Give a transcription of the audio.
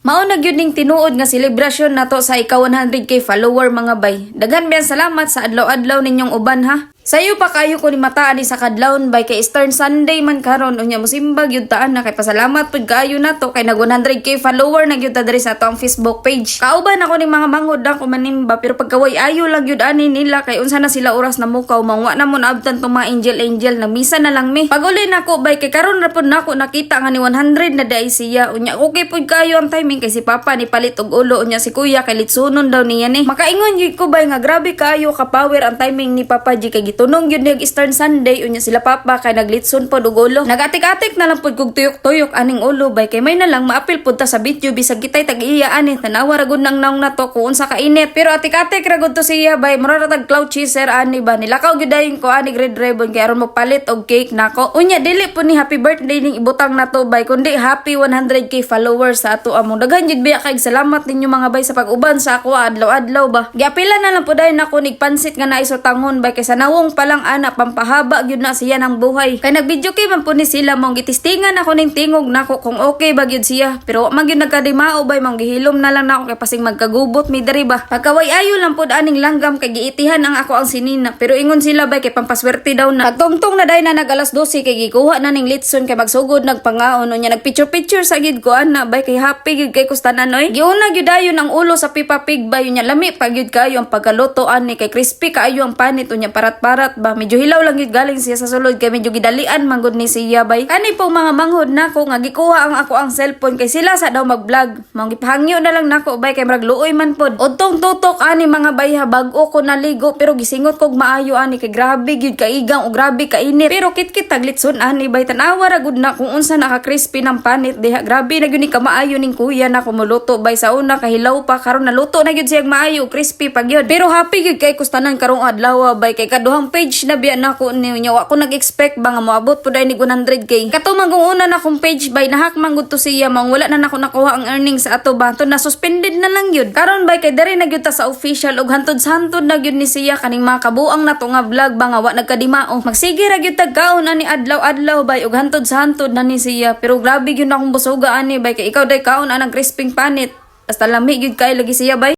Mao na gyud ning tinuod nga selebrasyon nato sa ika 100k follower mga bay. Daghan biyan salamat sa adlaw-adlaw ninyong uban ha. Sayo pa kayo ko ni mataan ni sa kadlawon bay kay Eastern Sunday man karon unya mosimbag yun taan na kay pasalamat pud kaayo nato kay nag 100k follower na gyud ta diri sa atong Facebook page. Kauban ako ni mga mangod na ko manimba pero pagkaway ayo lang gyud ani nila kay unsa na sila oras na mukaw mangwa na mo abtan tong mga angel na misa na lang mi. Paguli nako bay kay karon ra pud nako nakita nga ni 100 na dai siya unya okay pud kayo ang timing kay si Papa ni palit og ulo unya si Kuya kay litsunon daw niya ni. Makaingon gyud ko bay nga grabe kaayo ka power ang timing ni Papa G kay tunong yun niyag Eastern Sunday unya sila Papa kay naglitson pod og ulo. Nagatik-atik na lang pod kog tuyok-tuyok aning ulo bay kay may na lang maapil pod ta sa video bisag kitay tag-iya ani tanawa ra gud nang naong nato kung unsa ka init. Pero atik-atik ra gud to siya bay mura ra tag cloud chaser ani ba nilakaw gyud dayon ko ani red ribbon kay aron mo palit og cake nako. Unya dili po ni happy birthday ning ibutang nato bay kundi happy 100k followers sa ato among daghan jud biya kay salamat ninyo mga bay sa pag-uban sa ako adlaw-adlaw ba. Giapila na lang po dayon nako nig pansit nga naiso tangon bay kay sa nawong palang ana pampahaba gyud na siya ng buhay. Kay nagvideo kay man po ni sila mong gitistingan ako ning tingog nako kung okay ba gyud siya. Pero man gyud nagkadimao bay mong gihilom na lang nako kay pasing magkagubot mi diri ba. Pagkaway ayo lang pod aning langgam kay giitihan ang ako ang sinina. Pero ingon sila bay kay pampaswerte daw na. Pagtungtong na day na nag alas 12 kay gikuha na ning litson kay magsugod nagpangaon unya nagpicture sa gid ko ana bay kay happy gyud kay kustanan oy. Giuna gyud dayon ang ulo sa Peppa Pig bay unya lami pa gyud kayo ang pagkaluto ani kay crispy kaayo ang panit unya parat-parat ba. Medyo hilaw lang yun galing siya sa sulod kay medyo gidalian manggod ni siya bay. Ani po mga manghod nako nga gikuha ang ako ang cellphone kay sila sa daw mag-vlog. Mao gipahangyo na lang nako bay kay murag luoy man pod. Udtong tutok ani mga bay ha bag-o ko naligo pero gisingot kog maayo ani kay grabe gyud kaigang o grabe kainit. Pero kit-kit taglitson ani bay tanawa ra gud na kung unsa naka-crispy ng panit diha. Grabe na gyud ni kamaayo ning kuya na kumuluto bay sa una kahilaw pa karon naluto na gyud siyang maayo crispy pag yun. Pero happy gyud kay kustanan karong adlaw bay kay kaduhang page na biya nako niya wa ko nag-expect ba nga moabot pud ni 100k. Katumang kung una na akong page bay nahakman gud to siya mang wala na nako nakuha ang earnings sa ato ba to na suspended na lang yun. Karon bay kay diri na gyud ta sa official og hantod-hantod na gyud ni siya kaning mga kabuang nato nga vlog ba nga wa nagkadimao. Magsige ra gyud tagkaon ani adlaw-adlaw bay og hantod-hantod na ni siya. Pero grabe gyud na akong busuga ani bay kay ikaw day kaon anang crisping panit. Basta lami gyud kay lagi siya bay.